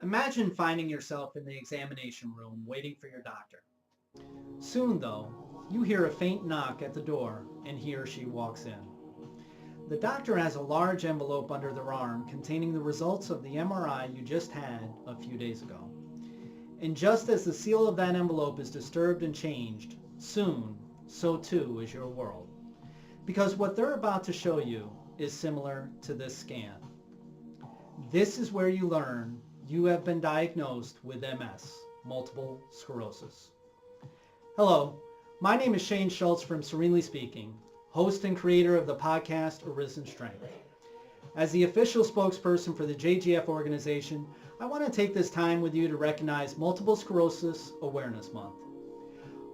Imagine finding yourself in the examination room waiting for your doctor. Soon, though, you hear a faint knock at the door and he or she walks in. The doctor has a large envelope under their arm containing the results of the MRI you just had a few days ago. And just as the seal of that envelope is disturbed and changed, soon, so too is your world. Because what they're about to show you is similar to this scan. This is where you learn you have been diagnosed with MS, multiple sclerosis. Hello, my name is Shane Schultz from Serenely Speaking, host and creator of the podcast Arisen Strength. As the official spokesperson for the JGF organization, I want to take this time with you to recognize Multiple Sclerosis Awareness Month.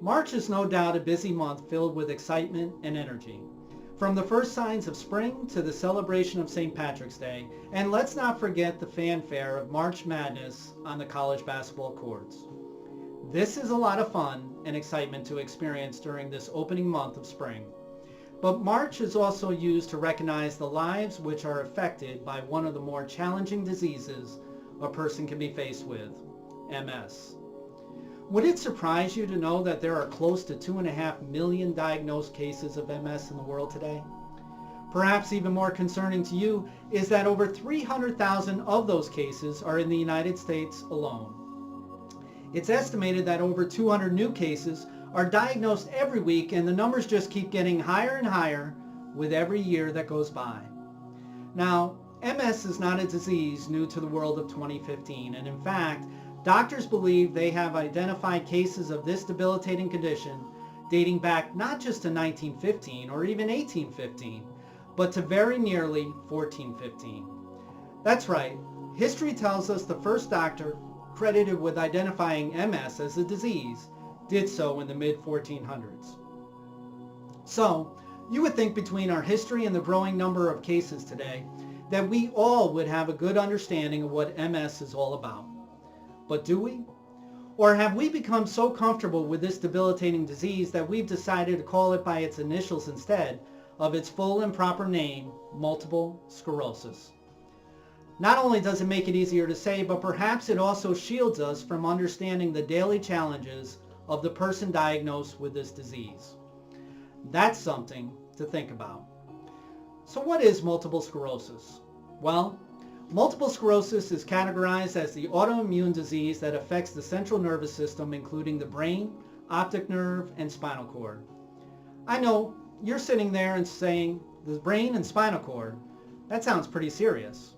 March is no doubt a busy month filled with excitement and energy. From the first signs of spring to the celebration of St. Patrick's Day, and let's not forget the fanfare of March Madness on the college basketball courts. This is a lot of fun and excitement to experience during this opening month of spring. But March is also used to recognize the lives which are affected by one of the more challenging diseases a person can be faced with, MS. Would it surprise you to know that there are close to 2.5 million diagnosed cases of MS in the world today? Perhaps even more concerning to you is that over 300,000 of those cases are in the United States alone. It's estimated that over 200 new cases are diagnosed every week, and the numbers just keep getting higher and higher with every year that goes by. Now, MS is not a disease new to the world of 2015, and in fact, doctors believe they have identified cases of this debilitating condition dating back not just to 1915 or even 1815, but to very nearly 1415. That's right, history tells us the first doctor credited with identifying MS as a disease did so in the mid-1400s. So, you would think between our history and the growing number of cases today, that we all would have a good understanding of what MS is all about. But do we? Or have we become so comfortable with this debilitating disease that we've decided to call it by its initials instead of its full and proper name, multiple sclerosis? Not only does it make it easier to say, but perhaps it also shields us from understanding the daily challenges of the person diagnosed with this disease. That's something to think about. So what is multiple sclerosis? Well, multiple sclerosis is categorized as the autoimmune disease that affects the central nervous system, including the brain, optic nerve, and spinal cord. I know you're sitting there and saying, the brain and spinal cord, that sounds pretty serious.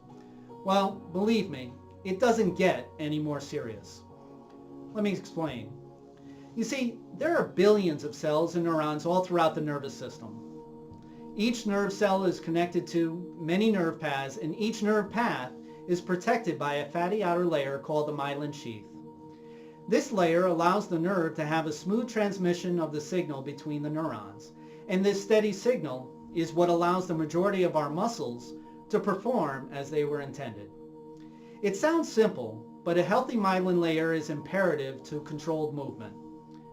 Well, believe me, it doesn't get any more serious. Let me explain. You see, there are billions of cells and neurons all throughout the nervous system. Each nerve cell is connected to many nerve paths, and each nerve path is protected by a fatty outer layer called the myelin sheath. This layer allows the nerve to have a smooth transmission of the signal between the neurons, and this steady signal is what allows the majority of our muscles to perform as they were intended. It sounds simple, but a healthy myelin layer is imperative to controlled movement.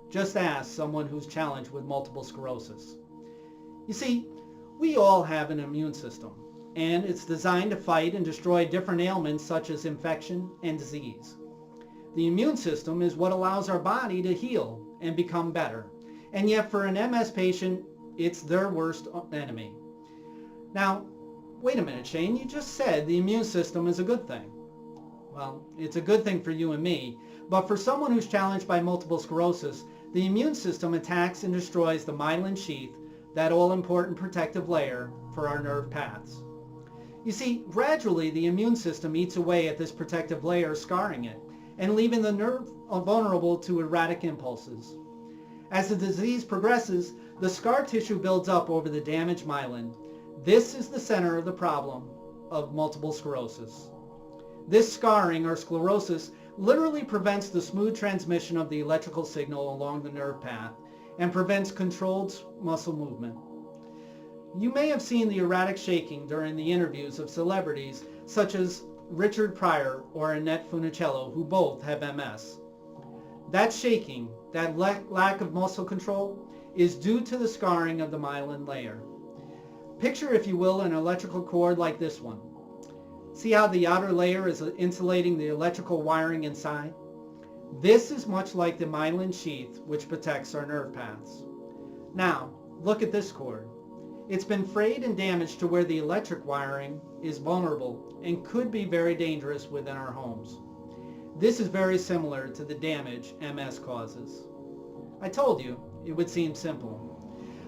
Just ask someone who's challenged with multiple sclerosis. You see, we all have an immune system, and it's designed to fight and destroy different ailments such as infection and disease. The immune system is what allows our body to heal and become better, and yet for an MS patient, it's their worst enemy. Now, wait a minute, Shane, you just said the immune system is a good thing. Well, it's a good thing for you and me, but for someone who's challenged by multiple sclerosis, the immune system attacks and destroys the myelin sheath, that all-important protective layer for our nerve paths. You see, gradually the immune system eats away at this protective layer, scarring it, and leaving the nerve vulnerable to erratic impulses. As the disease progresses, the scar tissue builds up over the damaged myelin. This is the center of the problem of multiple sclerosis. This scarring, or sclerosis, literally prevents the smooth transmission of the electrical signal along the nerve path, and prevents controlled muscle movement. You may have seen the erratic shaking during the interviews of celebrities such as Richard Pryor or Annette Funicello, who both have MS. That shaking, that lack of muscle control, is due to the scarring of the myelin layer. Picture, if you will, an electrical cord like this one. See how the outer layer is insulating the electrical wiring inside? This is much like the myelin sheath, which protects our nerve paths. Now, look at this cord. It's been frayed and damaged to where the electric wiring is vulnerable and could be very dangerous within our homes. This is very similar to the damage MS causes. I told you it would seem simple.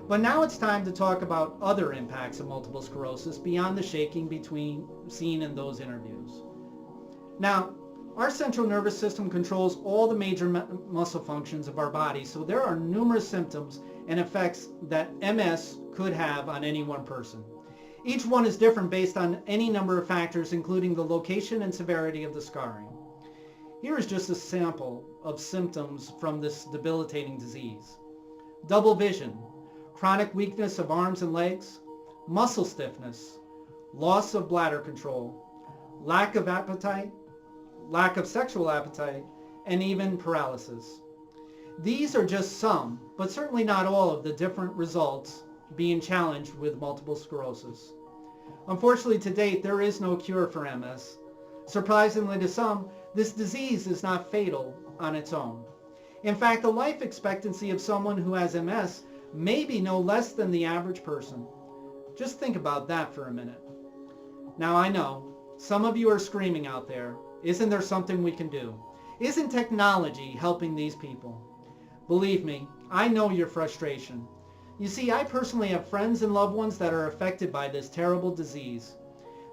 But now it's time to talk about other impacts of multiple sclerosis beyond the shaking seen in those interviews. Now, our central nervous system controls all the major muscle functions of our body, so there are numerous symptoms and effects that MS could have on any one person. Each one is different based on any number of factors, including the location and severity of the scarring. Here is just a sample of symptoms from this debilitating disease. Double vision, chronic weakness of arms and legs, muscle stiffness, loss of bladder control, lack of appetite, lack of sexual appetite, and even paralysis. These are just some, but certainly not all of the different results being challenged with multiple sclerosis. Unfortunately, to date, there is no cure for MS. Surprisingly to some, this disease is not fatal on its own. In fact, the life expectancy of someone who has MS may be no less than the average person. Just think about that for a minute. Now I know, some of you are screaming out there, isn't there something we can do? Isn't technology helping these people? Believe me, I know your frustration. You see, I personally have friends and loved ones that are affected by this terrible disease.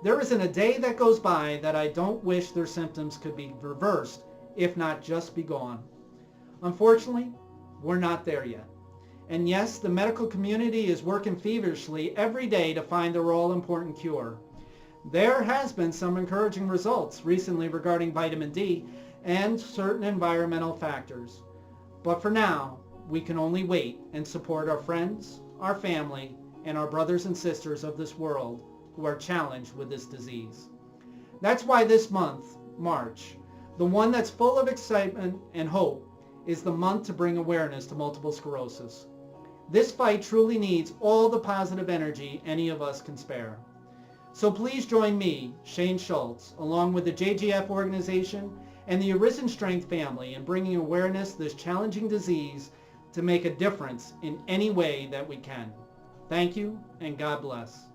There isn't a day that goes by that I don't wish their symptoms could be reversed, if not just be gone. Unfortunately, we're not there yet. And yes, the medical community is working feverishly every day to find their all-important cure. There has been some encouraging results recently regarding vitamin D and certain environmental factors. But for now, we can only wait and support our friends, our family, and our brothers and sisters of this world who are challenged with this disease. That's why this month, March, the one that's full of excitement and hope, is the month to bring awareness to multiple sclerosis. This fight truly needs all the positive energy any of us can spare. So please join me, Shane Schultz, along with the JGF organization and the Arisen Strength family in bringing awareness to this challenging disease to make a difference in any way that we can. Thank you, and God bless.